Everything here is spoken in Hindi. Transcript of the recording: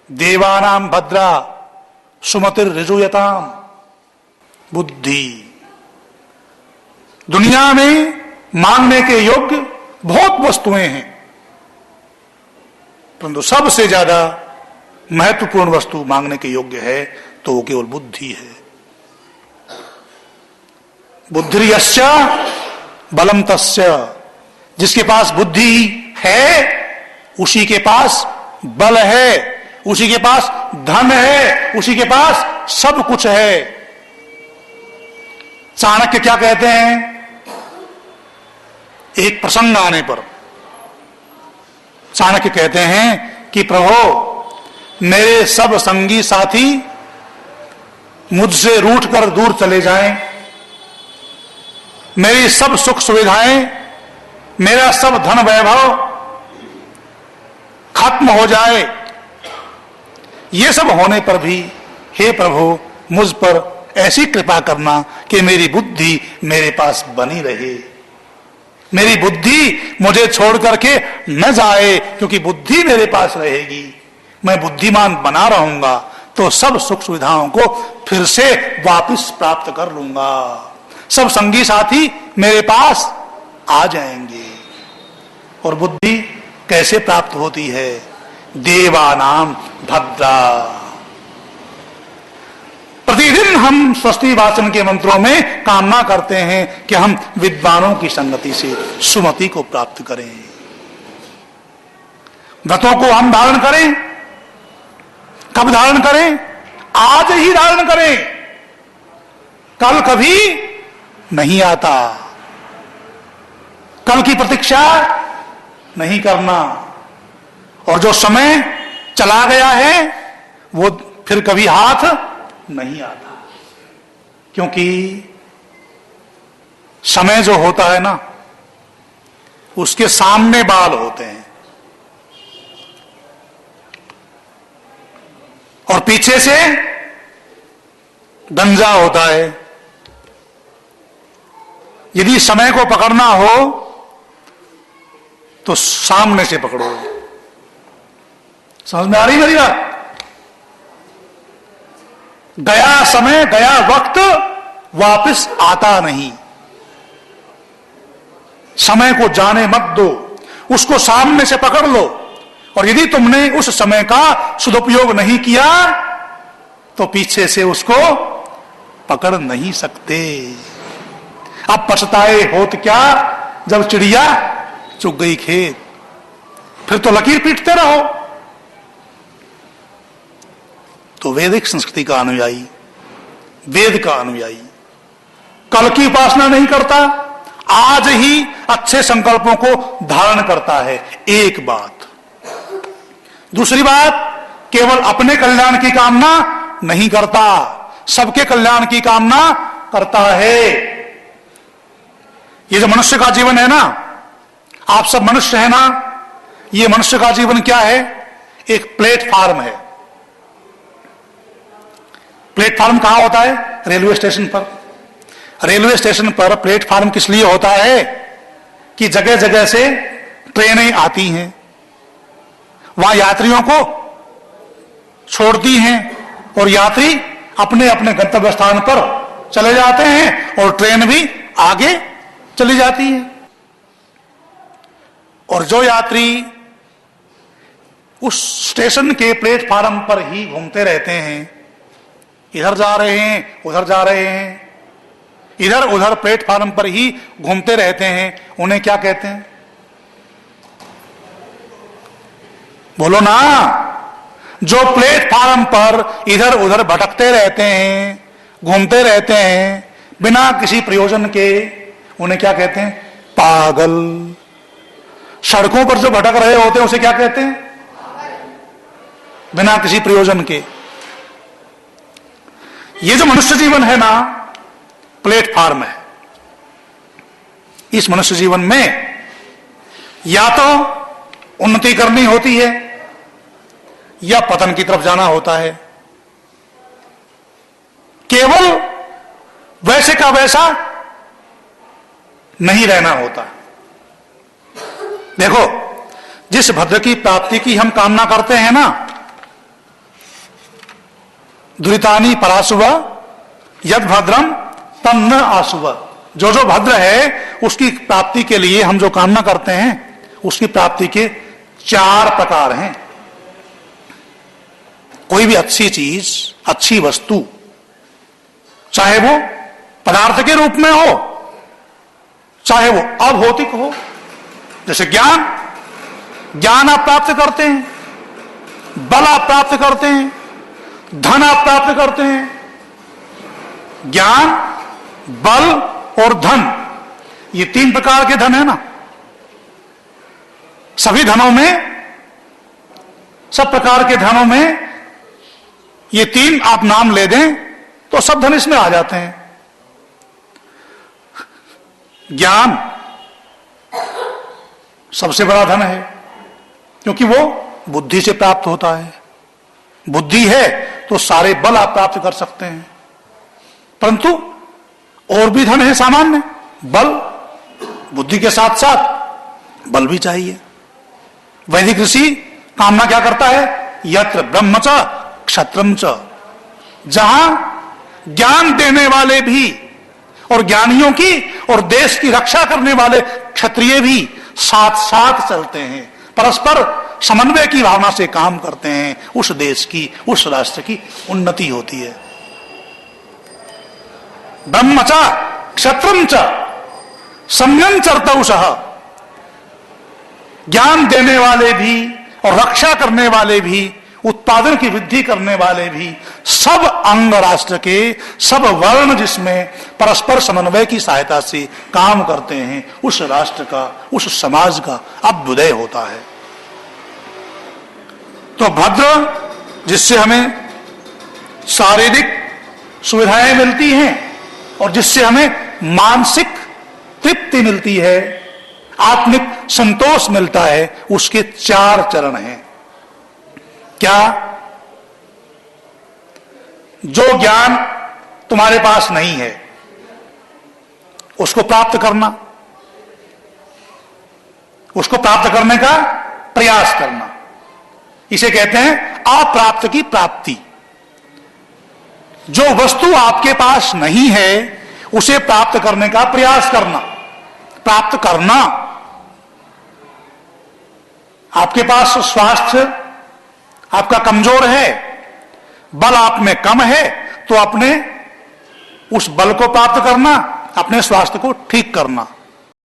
देवानाम भद्रा सुमतिर ऋजुयताम। बुद्धि। दुनिया में मांगने के योग्य बहुत वस्तुएं हैं, परंतु सबसे ज्यादा महत्वपूर्ण वस्तु मांगने के योग्य है तो वो केवल बुद्धि है। बुद्धिर्यस्य बलम तस्य। जिसके पास बुद्धि है उसी के पास बल है, उसी के पास धन है, उसी के पास सब कुछ है। चाणक्य क्या कहते हैं? एक प्रसंग आने पर चाणक्य कहते हैं कि प्रभु मेरे सब संगी साथी मुझसे रूठ कर दूर चले जाएं, मेरी सब सुख सुविधाएं, मेरा सब धन वैभव खत्म हो जाए, ये सब होने पर भी हे प्रभु मुझ पर ऐसी कृपा करना कि मेरी बुद्धि मेरे पास बनी रहे, मेरी बुद्धि मुझे छोड़ करके न जाए, क्योंकि बुद्धि मेरे पास रहेगी, मैं बुद्धिमान बना रहूंगा तो सब सुख सुविधाओं को फिर से वापस प्राप्त कर लूंगा, सब संगी साथी मेरे पास आ जाएंगे। और बुद्धि कैसे प्राप्त होती है? देवानाम भद्रा। प्रतिदिन हम स्वस्ति वाचन के मंत्रों में कामना करते हैं कि हम विद्वानों की संगति से सुमति को प्राप्त करें, व्रतों को हम धारण करें। कब धारण करें? आज ही धारण करें, कल कभी नहीं आता। कल की प्रतीक्षा नहीं करना, और जो समय चला गया है वो फिर कभी हाथ नहीं आता, क्योंकि समय जो होता है ना उसके सामने बाल होते हैं और पीछे से गंजा होता है। यदि समय को पकड़ना हो तो सामने से पकड़ो। समझ में आ रही मेरी बात? गया समय, गया वक्त वापस आता नहीं। समय को जाने मत दो, उसको सामने से पकड़ लो, और यदि तुमने उस समय का सदुपयोग नहीं किया तो पीछे से उसको पकड़ नहीं सकते। अब पछताए होत क्या जब चिड़िया चुग गई खेत, फिर तो लकीर पीटते रहो। तो वैदिक संस्कृति का अनुयायी, वेद का अनुयायी कल की उपासना नहीं करता, आज ही अच्छे संकल्पों को धारण करता है। एक बात। दूसरी बात, केवल अपने कल्याण की कामना नहीं करता, सबके कल्याण की कामना करता है। ये जो मनुष्य का जीवन है ना, आप सब मनुष्य है ना, ये मनुष्य का जीवन क्या है? एक प्लेटफार्म है। प्लेटफार्म कहां होता है? रेलवे स्टेशन पर। रेलवे स्टेशन पर प्लेटफार्म किस लिए होता है? कि जगह जगह से ट्रेनें आती हैं, वहां यात्रियों को छोड़ती हैं और यात्री अपने अपने गंतव्य स्थान पर चले जाते हैं और ट्रेन भी आगे चली जाती है। और जो यात्री उस स्टेशन के प्लेटफार्म पर ही घूमते रहते हैं, इधर जा रहे हैं उधर जा रहे हैं, इधर उधर प्लेटफार्म पर ही घूमते रहते हैं, उन्हें क्या कहते हैं? बोलो ना। जो प्लेटफार्म पर इधर उधर भटकते रहते हैं, घूमते रहते हैं बिना किसी प्रयोजन के, उन्हें क्या कहते हैं? पागल। सड़कों पर जो भटक रहे होते हैं उसे क्या कहते हैं? बिना किसी प्रयोजन के। ये जो मनुष्य जीवन है ना, प्लेटफार्म है। इस मनुष्य जीवन में या तो उन्नति करनी होती है या पतन की तरफ जाना होता है। केवल वैसे का वैसा नहीं रहना होता। देखो, जिस भद्र की प्राप्ति की हम कामना करते हैं ना, दुरितानि पराशुव यद भद्रम तन्न आशुव। जो जो भद्र है उसकी प्राप्ति के लिए हम जो कामना करते हैं उसकी प्राप्ति के 4 प्रकार हैं। कोई भी अच्छी चीज, अच्छी वस्तु, चाहे वो पदार्थ के रूप में हो, चाहे वो अभौतिक हो, जैसे ज्ञान, ज्ञान आप प्राप्त करते हैं, बल आप प्राप्त करते हैं, धन आप प्राप्त करते हैं। ज्ञान, बल और धन, ये 3 प्रकार के धन है ना। सभी धनों में, सब प्रकार के धनों में ये 3 आप नाम ले दें तो सब धन इसमें आ जाते हैं। ज्ञान सबसे बड़ा धन है क्योंकि वो बुद्धि से प्राप्त होता है। बुद्धि है तो सारे बल आप प्राप्त कर सकते हैं, परंतु और भी धन है सामान्य। बल, बुद्धि के साथ साथ बल भी चाहिए। वैदिक ऋषि कामना क्या करता है? यत्र ब्रह्म च क्षत्रम च। जहां ज्ञान देने वाले भी और ज्ञानियों की और देश की रक्षा करने वाले क्षत्रिय भी साथ साथ चलते हैं, परस्पर समन्वय की भावना से काम करते हैं, उस देश की, उस राष्ट्र की उन्नति होती है। ब्रह्म च क्षत्रम च सम्यं चर्तौषः। ज्ञान देने वाले भी और रक्षा करने वाले भी, उत्पादन की वृद्धि करने वाले भी, सब अंग राष्ट्र के, सब वर्ण जिसमें परस्पर समन्वय की सहायता से काम करते हैं, उस राष्ट्र का, उस समाज का अभ्युदय होता है। तो भद्र जिससे हमें शारीरिक सुविधाएं मिलती हैं और जिससे हमें मानसिक तृप्ति मिलती है, आत्मिक संतोष मिलता है, उसके 4 चरण हैं। क्या? जो ज्ञान तुम्हारे पास नहीं है उसको प्राप्त करना, उसको प्राप्त करने का प्रयास करना, इसे कहते हैं अप्राप्त की प्राप्ति। जो वस्तु आपके पास नहीं है उसे प्राप्त करने का प्रयास करना, प्राप्त करना। आपके पास स्वास्थ्य आपका कमजोर है, बल आप में कम है, तो अपने उस बल को प्राप्त करना, अपने स्वास्थ्य को ठीक करना।